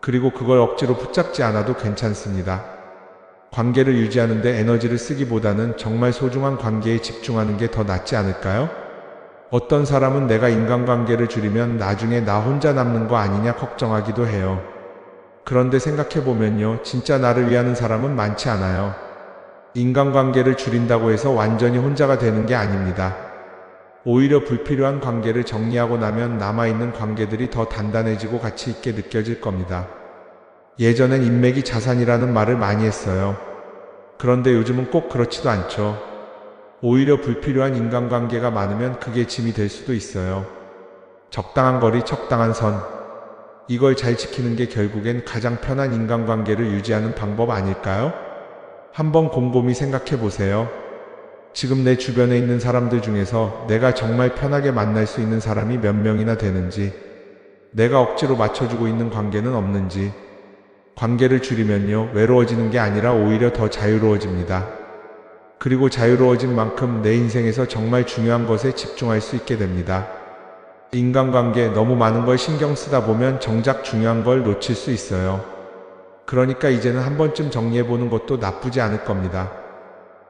그리고 그걸 억지로 붙잡지 않아도 괜찮습니다. 관계를 유지하는데 에너지를 쓰기보다는 정말 소중한 관계에 집중하는 게 더 낫지 않을까요? 어떤 사람은 내가 인간관계를 줄이면 나중에 나 혼자 남는 거 아니냐 걱정하기도 해요. 그런데 생각해보면요, 진짜 나를 위하는 사람은 많지 않아요. 인간관계를 줄인다고 해서 완전히 혼자가 되는 게 아닙니다. 오히려 불필요한 관계를 정리하고 나면 남아있는 관계들이 더 단단해지고 가치 있게 느껴질 겁니다. 예전엔 인맥이 자산이라는 말을 많이 했어요. 그런데 요즘은 꼭 그렇지도 않죠. 오히려 불필요한 인간관계가 많으면 그게 짐이 될 수도 있어요. 적당한 거리, 적당한 선. 이걸 잘 지키는 게 결국엔 가장 편한 인간관계를 유지하는 방법 아닐까요? 한번 곰곰이 생각해 보세요. 지금 내 주변에 있는 사람들 중에서 내가 정말 편하게 만날 수 있는 사람이 몇 명이나 되는지, 내가 억지로 맞춰주고 있는 관계는 없는지. 관계를 줄이면요, 외로워지는 게 아니라 오히려 더 자유로워집니다. 그리고 자유로워진 만큼 내 인생에서 정말 중요한 것에 집중할 수 있게 됩니다. 인간관계 너무 많은 걸 신경 쓰다 보면 정작 중요한 걸 놓칠 수 있어요. 그러니까 이제는 한 번쯤 정리해보는 것도 나쁘지 않을 겁니다.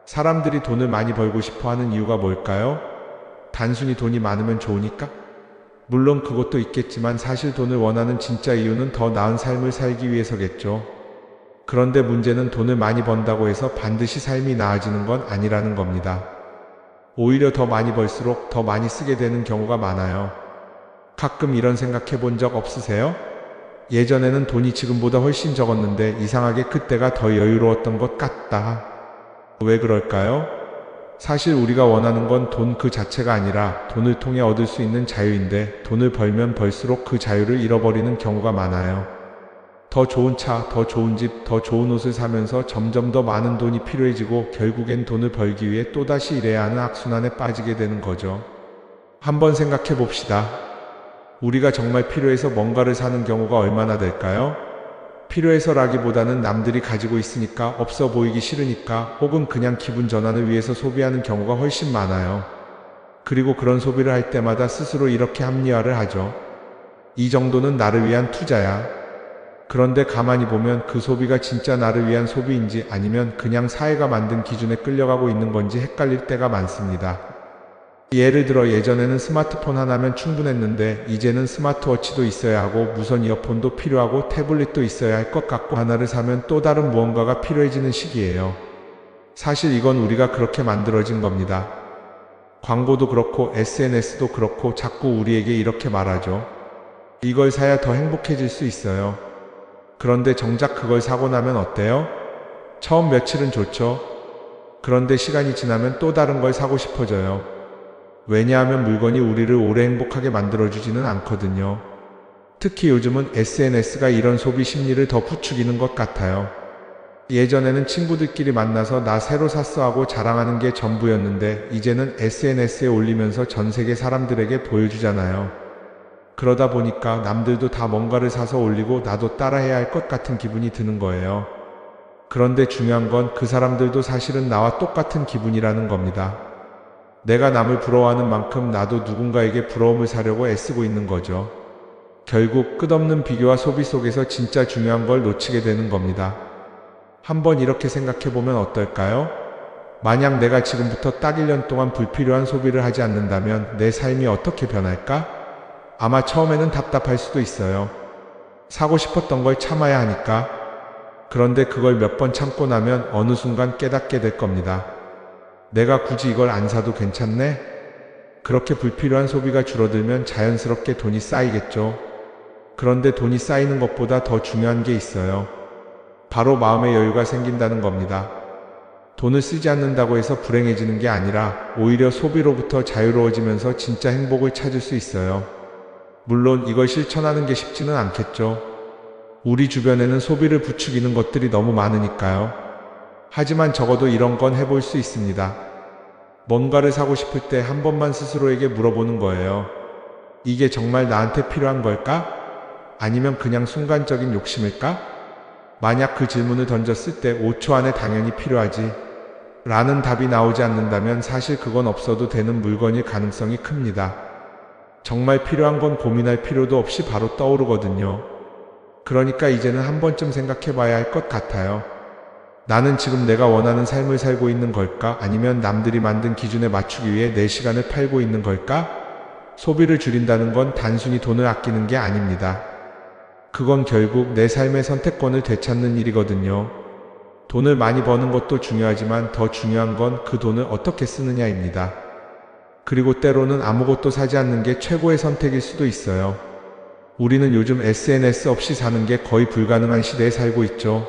사람들이 돈을 많이 벌고 싶어 하는 이유가 뭘까요? 단순히 돈이 많으면 좋으니까? 물론 그것도 있겠지만 사실 돈을 원하는 진짜 이유는 더 나은 삶을 살기 위해서겠죠. 그런데 문제는 돈을 많이 번다고 해서 반드시 삶이 나아지는 건 아니라는 겁니다. 오히려 더 많이 벌수록 더 많이 쓰게 되는 경우가 많아요. 가끔 이런 생각해 본 적 없으세요? 예전에는 돈이 지금보다 훨씬 적었는데 이상하게 그때가 더 여유로웠던 것 같다. 왜 그럴까요? 사실 우리가 원하는 건 돈 그 자체가 아니라 돈을 통해 얻을 수 있는 자유인데 돈을 벌면 벌수록 그 자유를 잃어버리는 경우가 많아요. 더 좋은 차, 더 좋은 집, 더 좋은 옷을 사면서 점점 더 많은 돈이 필요해지고 결국엔 돈을 벌기 위해 또다시 일해야 하는 악순환에 빠지게 되는 거죠. 한번 생각해 봅시다. 우리가 정말 필요해서 뭔가를 사는 경우가 얼마나 될까요? 필요해서라기보다는 남들이 가지고 있으니까, 없어 보이기 싫으니까, 혹은 그냥 기분 전환을 위해서 소비하는 경우가 훨씬 많아요. 그리고 그런 소비를 할 때마다 스스로 이렇게 합리화를 하죠. 이 정도는 나를 위한 투자야. 그런데 가만히 보면 그 소비가 진짜 나를 위한 소비인지 아니면 그냥 사회가 만든 기준에 끌려가고 있는 건지 헷갈릴 때가 많습니다. 예를 들어 예전에는 스마트폰 하나면 충분했는데 이제는 스마트워치도 있어야 하고 무선 이어폰도 필요하고 태블릿도 있어야 할 것 같고, 하나를 사면 또 다른 무언가가 필요해지는 시기예요. 사실 이건 우리가 그렇게 만들어진 겁니다. 광고도 그렇고 SNS도 그렇고 자꾸 우리에게 이렇게 말하죠. 이걸 사야 더 행복해질 수 있어요. 그런데 정작 그걸 사고 나면 어때요? 처음 며칠은 좋죠. 그런데 시간이 지나면 또 다른 걸 사고 싶어져요. 왜냐하면 물건이 우리를 오래 행복하게 만들어주지는 않거든요. 특히 요즘은 SNS가 이런 소비 심리를 더 부추기는 것 같아요. 예전에는 친구들끼리 만나서 나 새로 샀어 하고 자랑하는 게 전부였는데 이제는 SNS에 올리면서 전 세계 사람들에게 보여주잖아요. 그러다 보니까 남들도 다 뭔가를 사서 올리고 나도 따라해야 할 것 같은 기분이 드는 거예요. 그런데 중요한 건 그 사람들도 사실은 나와 똑같은 기분이라는 겁니다. 내가 남을 부러워하는 만큼 나도 누군가에게 부러움을 사려고 애쓰고 있는 거죠. 결국 끝없는 비교와 소비 속에서 진짜 중요한 걸 놓치게 되는 겁니다. 한번 이렇게 생각해보면 어떨까요? 만약 내가 지금부터 딱 1년 동안 불필요한 소비를 하지 않는다면 내 삶이 어떻게 변할까? 아마 처음에는 답답할 수도 있어요. 사고 싶었던 걸 참아야 하니까. 그런데 그걸 몇 번 참고 나면 어느 순간 깨닫게 될 겁니다. 내가 굳이 이걸 안 사도 괜찮네? 그렇게 불필요한 소비가 줄어들면 자연스럽게 돈이 쌓이겠죠. 그런데 돈이 쌓이는 것보다 더 중요한 게 있어요. 바로 마음의 여유가 생긴다는 겁니다. 돈을 쓰지 않는다고 해서 불행해지는 게 아니라 오히려 소비로부터 자유로워지면서 진짜 행복을 찾을 수 있어요. 물론 이걸 실천하는 게 쉽지는 않겠죠. 우리 주변에는 소비를 부추기는 것들이 너무 많으니까요. 하지만 적어도 이런 건 해볼 수 있습니다. 뭔가를 사고 싶을 때 한 번만 스스로에게 물어보는 거예요. 이게 정말 나한테 필요한 걸까? 아니면 그냥 순간적인 욕심일까? 만약 그 질문을 던졌을 때 5초 안에 당연히 필요하지 라는 답이 나오지 않는다면 사실 그건 없어도 되는 물건일 가능성이 큽니다. 정말 필요한 건 고민할 필요도 없이 바로 떠오르거든요. 그러니까 이제는 한 번쯤 생각해 봐야 할 것 같아요. 나는 지금 내가 원하는 삶을 살고 있는 걸까? 아니면 남들이 만든 기준에 맞추기 위해 내 시간을 팔고 있는 걸까? 소비를 줄인다는 건 단순히 돈을 아끼는 게 아닙니다. 그건 결국 내 삶의 선택권을 되찾는 일이거든요. 돈을 많이 버는 것도 중요하지만 더 중요한 건 그 돈을 어떻게 쓰느냐입니다. 그리고 때로는 아무것도 사지 않는 게 최고의 선택일 수도 있어요. 우리는 요즘 SNS 없이 사는 게 거의 불가능한 시대에 살고 있죠.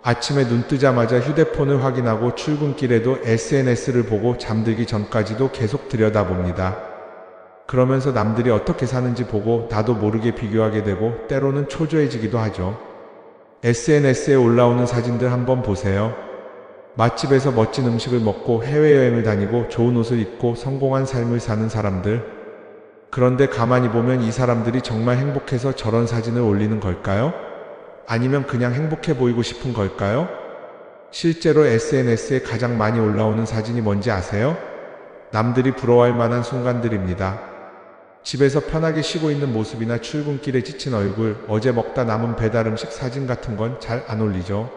아침에 눈 뜨자마자 휴대폰을 확인하고 출근길에도 SNS를 보고 잠들기 전까지도 계속 들여다봅니다. 그러면서 남들이 어떻게 사는지 보고 나도 모르게 비교하게 되고 때로는 초조해지기도 하죠. SNS에 올라오는 사진들 한번 보세요. 맛집에서 멋진 음식을 먹고 해외여행을 다니고 좋은 옷을 입고 성공한 삶을 사는 사람들. 그런데 가만히 보면 이 사람들이 정말 행복해서 저런 사진을 올리는 걸까요? 아니면 그냥 행복해 보이고 싶은 걸까요? 실제로 SNS에 가장 많이 올라오는 사진이 뭔지 아세요? 남들이 부러워할 만한 순간들입니다. 집에서 편하게 쉬고 있는 모습이나 출근길에 지친 얼굴, 어제 먹다 남은 배달 음식 사진 같은 건 잘 안 올리죠.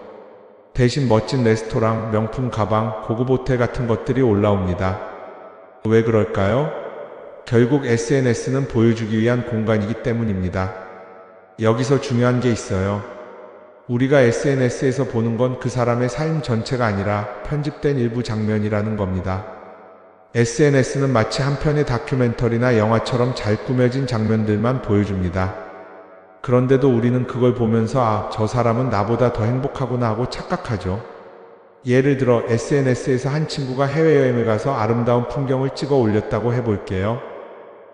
대신 멋진 레스토랑, 명품 가방, 고급 호텔 같은 것들이 올라옵니다. 왜 그럴까요? 결국 SNS는 보여주기 위한 공간이기 때문입니다. 여기서 중요한 게 있어요. 우리가 SNS에서 보는 건 그 사람의 삶 전체가 아니라 편집된 일부 장면이라는 겁니다. SNS는 마치 한 편의 다큐멘터리나 영화처럼 잘 꾸며진 장면들만 보여줍니다. 그런데도 우리는 그걸 보면서 아, 저 사람은 나보다 더 행복하구나 하고 착각하죠. 예를 들어 SNS에서 한 친구가 해외여행을 가서 아름다운 풍경을 찍어 올렸다고 해볼게요.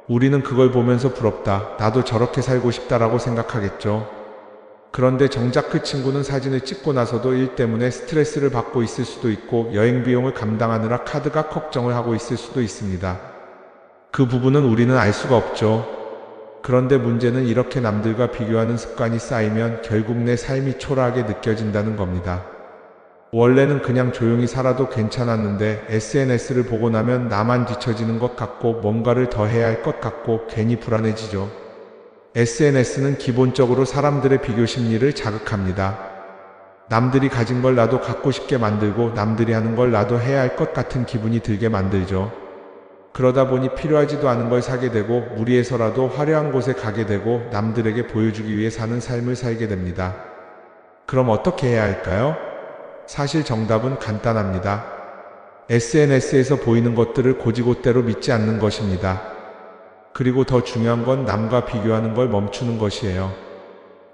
우리는 그걸 보면서 부럽다, 나도 저렇게 살고 싶다라고 생각하겠죠. 그런데 정작 그 친구는 사진을 찍고 나서도 일 때문에 스트레스를 받고 있을 수도 있고 여행 비용을 감당하느라 카드가 걱정을 하고 있을 수도 있습니다. 그 부분은 우리는 알 수가 없죠. 그런데 문제는 이렇게 남들과 비교하는 습관이 쌓이면 결국 내 삶이 초라하게 느껴진다는 겁니다. 원래는 그냥 조용히 살아도 괜찮았는데 SNS를 보고 나면 나만 뒤처지는 것 같고 뭔가를 더 해야 할 것 같고 괜히 불안해지죠. SNS는 기본적으로 사람들의 비교 심리를 자극합니다. 남들이 가진 걸 나도 갖고 싶게 만들고 남들이 하는 걸 나도 해야 할 것 같은 기분이 들게 만들죠. 그러다 보니 필요하지도 않은 걸 사게 되고 무리해서라도 화려한 곳에 가게 되고 남들에게 보여주기 위해 사는 삶을 살게 됩니다. 그럼 어떻게 해야 할까요? 사실 정답은 간단합니다. SNS에서 보이는 것들을 곧이곧대로 믿지 않는 것입니다. 그리고 더 중요한 건 남과 비교하는 걸 멈추는 것이에요.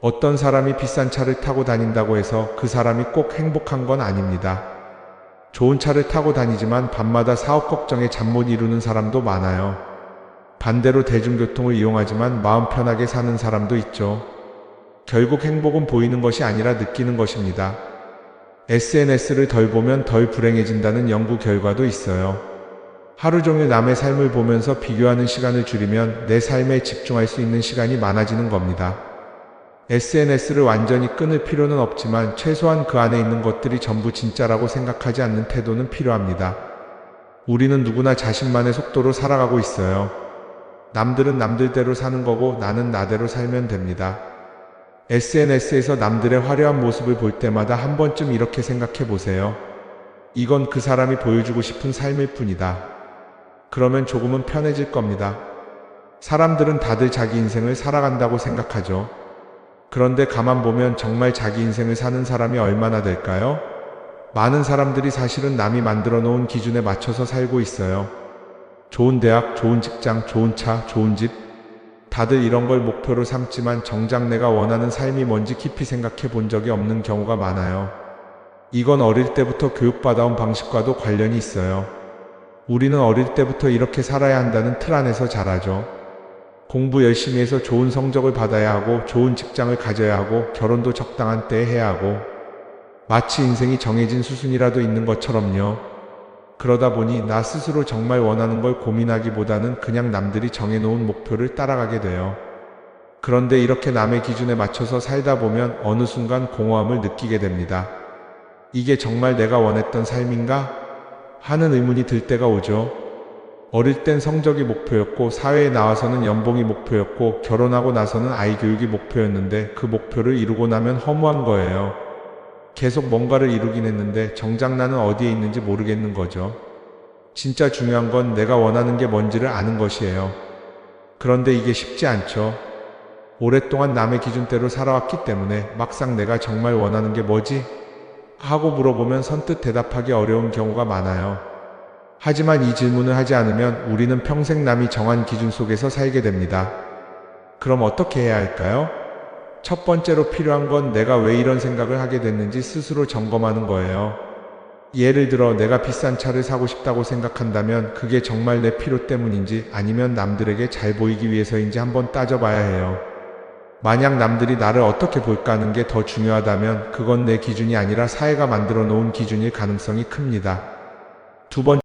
어떤 사람이 비싼 차를 타고 다닌다고 해서 그 사람이 꼭 행복한 건 아닙니다. 좋은 차를 타고 다니지만 밤마다 사업 걱정에 잠 못 이루는 사람도 많아요. 반대로 대중교통을 이용하지만 마음 편하게 사는 사람도 있죠. 결국 행복은 보이는 것이 아니라 느끼는 것입니다. SNS를 덜 보면 덜 불행해진다는 연구 결과도 있어요. 하루 종일 남의 삶을 보면서 비교하는 시간을 줄이면 내 삶에 집중할 수 있는 시간이 많아지는 겁니다. SNS를 완전히 끊을 필요는 없지만 최소한 그 안에 있는 것들이 전부 진짜라고 생각하지 않는 태도는 필요합니다. 우리는 누구나 자신만의 속도로 살아가고 있어요. 남들은 남들대로 사는 거고 나는 나대로 살면 됩니다. SNS에서 남들의 화려한 모습을 볼 때마다 한 번쯤 이렇게 생각해 보세요. 이건 그 사람이 보여주고 싶은 삶일 뿐이다. 그러면 조금은 편해질 겁니다. 사람들은 다들 자기 인생을 살아간다고 생각하죠. 그런데 가만 보면 정말 자기 인생을 사는 사람이 얼마나 될까요? 많은 사람들이 사실은 남이 만들어 놓은 기준에 맞춰서 살고 있어요. 좋은 대학, 좋은 직장, 좋은 차, 좋은 집. 다들 이런 걸 목표로 삼지만 정작 내가 원하는 삶이 뭔지 깊이 생각해 본 적이 없는 경우가 많아요. 이건 어릴 때부터 교육받아온 방식과도 관련이 있어요. 우리는 어릴 때부터 이렇게 살아야 한다는 틀 안에서 자라죠. 공부 열심히 해서 좋은 성적을 받아야 하고 좋은 직장을 가져야 하고 결혼도 적당한 때에 해야 하고 마치 인생이 정해진 수순이라도 있는 것처럼요. 그러다 보니 나 스스로 정말 원하는 걸 고민하기보다는 그냥 남들이 정해놓은 목표를 따라가게 돼요. 그런데 이렇게 남의 기준에 맞춰서 살다 보면 어느 순간 공허함을 느끼게 됩니다. 이게 정말 내가 원했던 삶인가? 하는 의문이 들 때가 오죠. 어릴 땐 성적이 목표였고 사회에 나와서는 연봉이 목표였고 결혼하고 나서는 아이 교육이 목표였는데 그 목표를 이루고 나면 허무한 거예요. 계속 뭔가를 이루긴 했는데 정작 나는 어디에 있는지 모르겠는 거죠. 진짜 중요한 건 내가 원하는 게 뭔지를 아는 것이에요. 그런데 이게 쉽지 않죠. 오랫동안 남의 기준대로 살아왔기 때문에 막상 내가 정말 원하는 게 뭐지? 하고 물어보면 선뜻 대답하기 어려운 경우가 많아요. 하지만 이 질문을 하지 않으면 우리는 평생 남이 정한 기준 속에서 살게 됩니다. 그럼 어떻게 해야 할까요? 첫 번째로 필요한 건 내가 왜 이런 생각을 하게 됐는지 스스로 점검하는 거예요. 예를 들어 내가 비싼 차를 사고 싶다고 생각한다면 그게 정말 내 필요 때문인지 아니면 남들에게 잘 보이기 위해서인지 한번 따져봐야 해요. 만약 남들이 나를 어떻게 볼까 하는 게 더 중요하다면 그건 내 기준이 아니라 사회가 만들어 놓은 기준일 가능성이 큽니다. 두 번째,